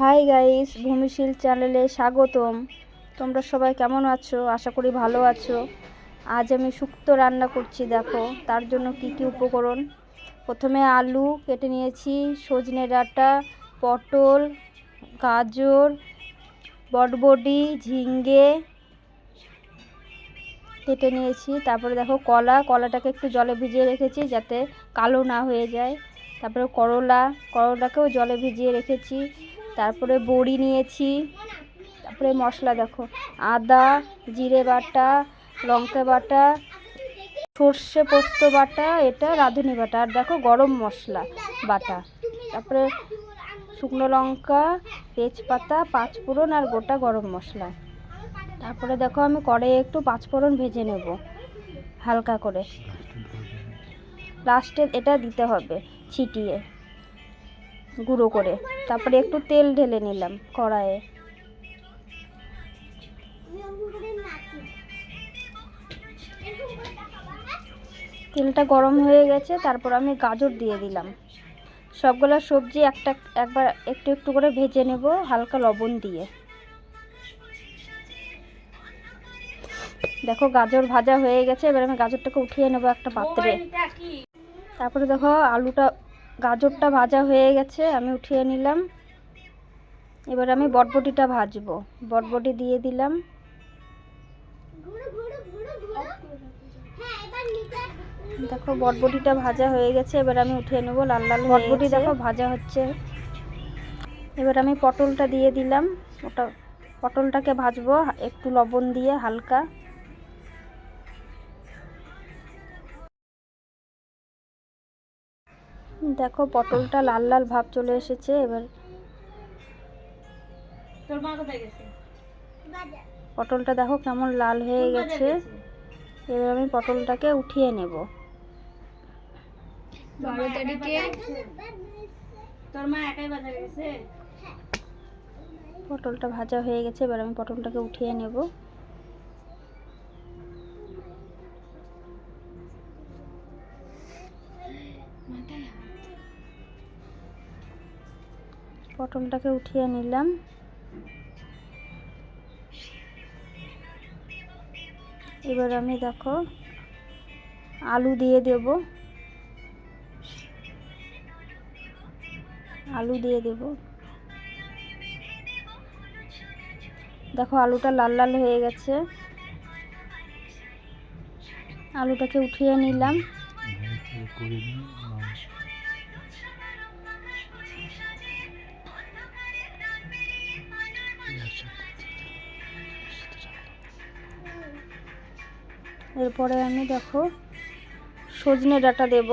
Hi guys, ভূমিশীল চ্যানেলে স্বাগতম। তোমরা সবাই কেমন আছো? আশা করি ভালো আছো। আজ আমি শুক্তো রান্না করছি। দেখো তার জন্য কি কি উপকরণ। প্রথমে আলু কেটে নিয়েছি, সজনে ডাঁটা, পটল, গাজর, বটবটি, ঝিঙ্গে কেটে নিয়েছি। তারপরে দেখো কলাটাকে একটু জলে ভিজিয়ে রেখেছি যাতে কালো না হয়ে যায়। তারপরে করলাকেও জলে ভিজিয়ে রেখেছি। তারপরে বড়ি নিয়েছি। তারপরে মশলা দেখো, আদা, জিরে বাটা, লঙ্কা বাটা, সর্ষে পোস্ত বাটা, এটা রাঁধুনি বাটা, আর দেখো গরম মশলা বাটা। তারপরে শুকনো লঙ্কা, তেজপাতা, পাঁচফোড়ন আর গোটা গরম মশলা। তারপরে দেখো আমি কড়াইয়ে একটু পাঁচফোড়ন ভেজে নেব হালকা করে। লাস্টে এটা দিতে হবে ছিটিয়ে গুঁড়ো করে। তারপরে একটু তেল ঢেলে নিলাম কড়াইয়ে। তেলটা গরম হয়ে গেছে, তারপর আমি গাজর দিয়ে দিলাম। সবগুলো সবজি একবার একটু একটু করে ভেজে নেব হালকা লবণ দিয়ে। দেখো গাজর ভাজা হয়ে গেছে, এবার আমি গাজরটাকে উঠিয়ে নেব একটা পাত্রে। তারপরে দেখো গাজরটা ভাজা হয়ে গেছে, আমি উঠিয়ে নিলাম। এবার আমি বটবটিটা ভাজবো। বটবটি দিয়ে দিলাম। দেখো বটবটিটা ভাজা হয়ে গেছে, এবার আমি উঠিয়ে নেব। লাল লাল বটবটি দেখো ভাজা হচ্ছে। এবার আমি পটলটা দিয়ে দিলাম। পটলটাকে ভাজবো একটু লবণ দিয়ে হালকা। দেখো পটলটা লাল লাল ভাব চলে এসেছে। এবার পটলটা দেখো কেমন লাল হয়ে গেছে। এবার আমি পটলটাকে উঠিয়ে নেব। পটলটা ভাজা হয়ে গেছে, এবার আমি পটলটাকে উঠিয়ে নেব। পটলটাকে উঠিয়ে নিলাম। এবার আমি দেখো আলু দিয়ে দেব। দেখো আলুটা লাল লাল হয়ে গেছে। আলুটাকে উঠিয়ে নিলাম। এরপরে আমি দেখো সজনে ডাঁটা দেব।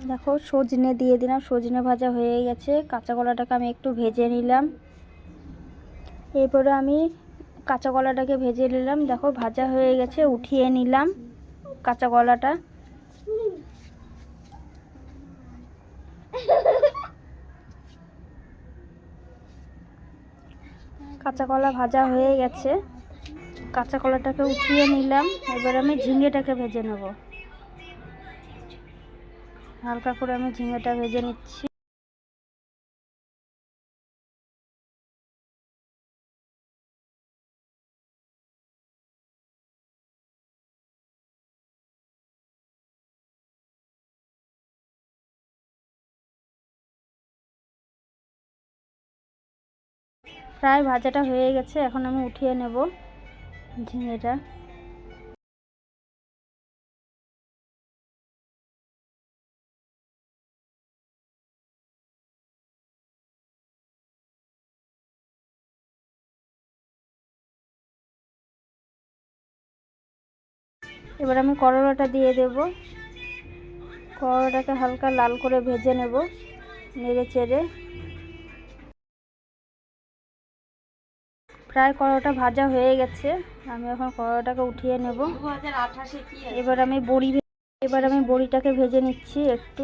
দেখো সজনে দিয়ে দিলাম। সজনে ভাজা হয়ে গেছে। কাঁচা কলাটাকে আমি একটু ভেজে নিলাম। এরপরে আমি কাঁচা কলাটাকে ভেজে নিলাম। দেখো ভাজা হয়ে গেছে, উঠিয়ে নিলাম কাঁচা কলাটা। কাঁচা কলা ভাজা হয়ে গেছে, কাঁচা কলাটাকে উঠিয়ে নিলাম। এবার আমি ঝিঙেটাকে ভেজে নেব। হালকা করে আমি ঝিঙেটা ভেজে নিচ্ছি। প্রায় ভাজাটা হয়ে গেছে, এখন আমি উঠিয়ে নেব ঝিঙেটা। এবার আমি করলাটা দিয়ে দেব। করলাটাকে হালকা লাল করে ভেজে নেব নেড়ে চেড়ে। প্রায় করলাটা ভাজা হয়ে গেছে, আমি এখন করলাটাকে উঠিয়ে নেব। এবার আমি বড়িটাকে ভেজে নিচ্ছি একটু,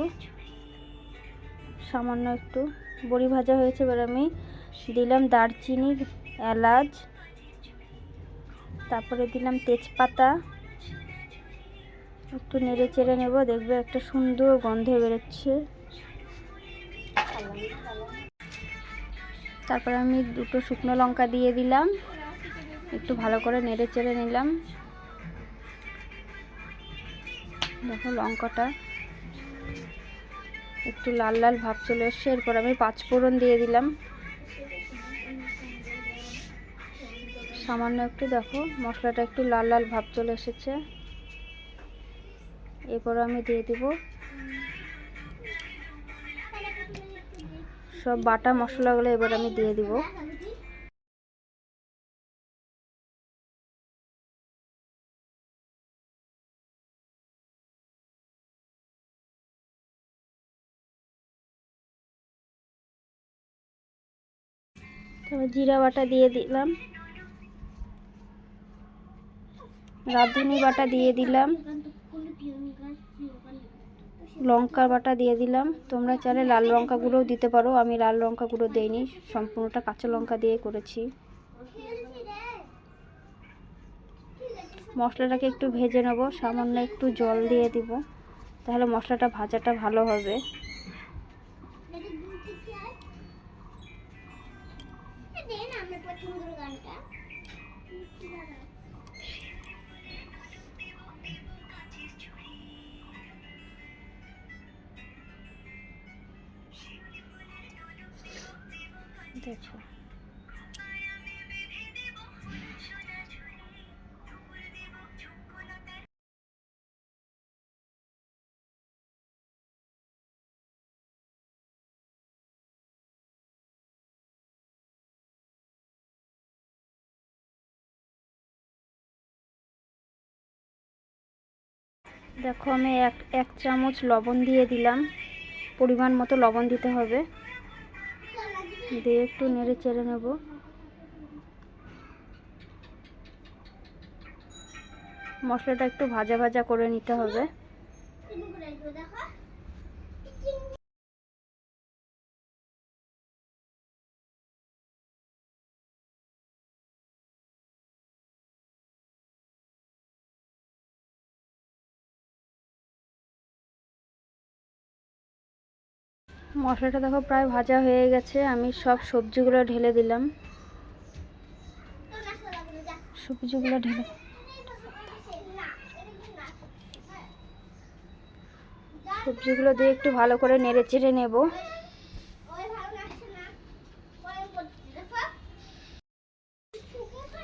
সামান্য একটু বড়ি ভাজা হয়েছে। এবার আমি দিলাম দারচিনি, এলাচ, তারপরে দিলাম তেজপাতা, একটু নেড়ে চেড়ে নেব, দেখবে একটা সুন্দর গন্ধ বেরোচ্ছে। তারপরে আমি 2টো শুকনো লঙ্কা দিয়ে দিলাম, একটু ভালো করে নেড়ে চেড়ে নিলাম। দেখো লঙ্কাটা একটু লাল লাল ভাব চলে এসছে। এরপর আমি 5 ফোড়ন দিয়ে দিলাম সামান্য একটু। দেখো মশলাটা একটু লাল লাল ভাব চলে এসেছে। এরপর আমি দিয়ে দেব সব বাটা মশলাগুলো, এবার আমি দিয়ে দিব। তারপর জিরা বাটা দিয়ে দিলাম, রাঁধুনি বাটা দিয়ে দিলাম, লঙ্কার বাটা দিয়ে দিলাম। তোমরা চাইলে লাল লঙ্কা গুঁড়োও দিতে পারো, আমি লাল লঙ্কা গুঁড়ো দেইনি, সম্পূর্ণটা কাঁচা লঙ্কা দিয়ে করেছি। মশলাটাকে একটু ভেজে নেব, সামান্য একটু জল দিয়ে দিব, তাহলে মশলাটা ভাজাটা ভালো হবে। দেখো দেখো আমি এক চামচ লবণ দিয়ে দিলাম, পরিমাণ মতো লবণ দিতে হবে। দিয়ে একটু নেড়ে চেড়ে নেব। মশলাটা একটু ভাজা ভাজা করে নিতে হবে। মশলাটা দেখো প্রায় ভাজা হয়ে গেছে, আমি সব সবজিগুলো ঢেলে দিলাম। সবজিগুলো দিয়ে একটু ভালো করে নেড়ে চেড়ে নেব।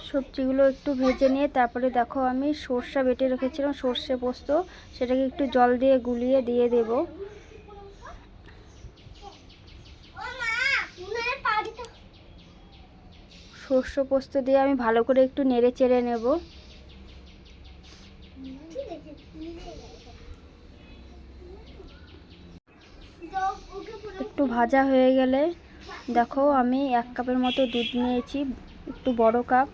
সবজিগুলো একটু ভেজে নিয়ে তারপরে দেখো আমি সর্ষে বেটে রেখেছিলাম, সর্ষে পোস্ত, সেটাকে একটু জল দিয়ে গুলিয়ে দিয়ে দেব। সর্ষে পোস্ত দিয়ে আমি ভালো করে একটু নেড়ে চেড়ে নেব। একটু ভাজা হয়ে গেলে দেখো আমি 1 কাপের মতো দুধ নিয়েছি, একটু বড় কাপ।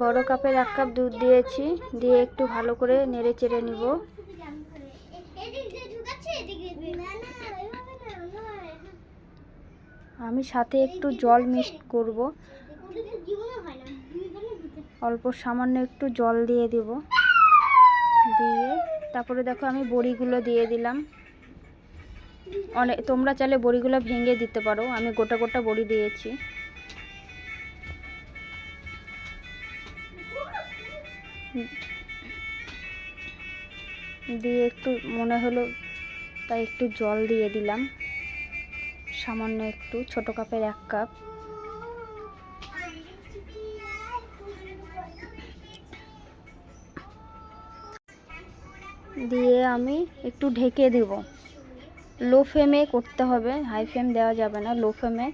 বড় কাপের 1 কাপ দুধ দিয়েছি, দিয়ে একটু ভালো করে নেড়ে চেড়ে নিব। আমি সাথে একটু জল মিক্স করব, অল্প সামান্য একটু জল দিয়ে দেব। দিয়ে তারপরে দেখো আমি বড়িগুলো দিয়ে দিলাম। তোমরা চাইলে বড়িগুলো ভেঙে দিতে পারো, আমি গোটা গোটা বড়ি দিয়েছি। দিয়ে একটু মনে হলো তাই একটু জল দিয়ে দিলাম, সামান্য একটু, ছোট কাপের 1 কাপ। দিয়ে আমি একটু ঢেকে দেব, লো ফ্লেমে করতে হবে, হাই ফ্লেম দেওয়া যাবে না, লো ফ্লেমে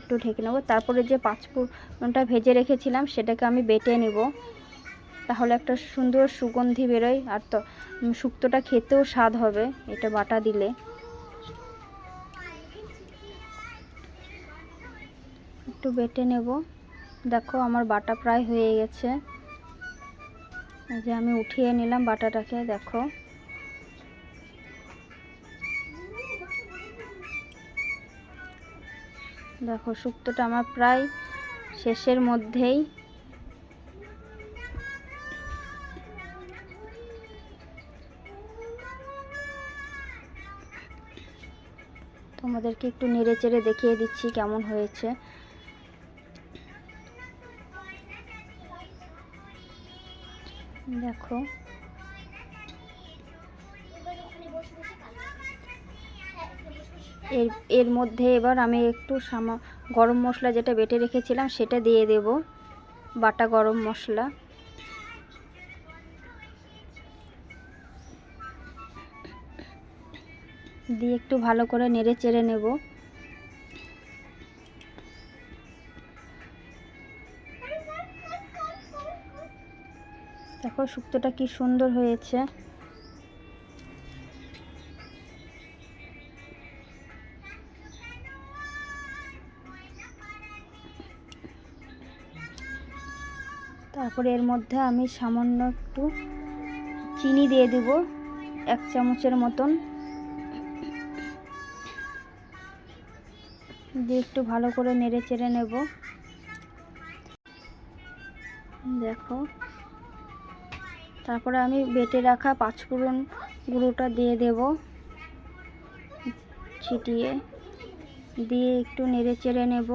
একটু ঢেকে নেব। তারপরে যে 5 ফোড়নটা ভেজে রেখেছিলাম সেটাকে আমি বেটে নেব, তাহলে একটা সুন্দর সুগন্ধি বেরোয়, আর তো শুক্তোটা খেতেও স্বাদ হবে এটা বাটা দিলে। একটু বেটে নেব। দেখো আমার বাটা প্রায় হয়ে গেছে, এই যে আমি উঠিয়ে নিলাম বাটাটাকে। দেখো দেখো শুক্তোটা আমার প্রায় শেষের মধ্যেই তোমাদেরকে একটু নেড়ে চেড়ে দেখিয়ে দিচ্ছি কেমন হয়েছে। দেখো এর মধ্যে এবার আমি একটু গরম মশলা যেটা বেটে রেখেছিলাম সেটা দিয়ে দেব, বাটা গরম মশলা। দিয়ে একটু ভালো করে নেড়ে চেড়ে নেব। দেখো শুক্তোটা কি সুন্দর হয়েছে। তারপরে এর মধ্যে আমি সামান্য একটু চিনি দিয়ে দেব, 1 চামচের মতন। দিয়ে একটু ভালো করে নেড়ে চেড়ে নেব। দেখো তারপরে আমি বেটে রাখা 5 ফোড়ন গুঁড়োটা দিয়ে দেব ছিটিয়ে, দিয়ে একটু নেড়ে চেড়ে নেব।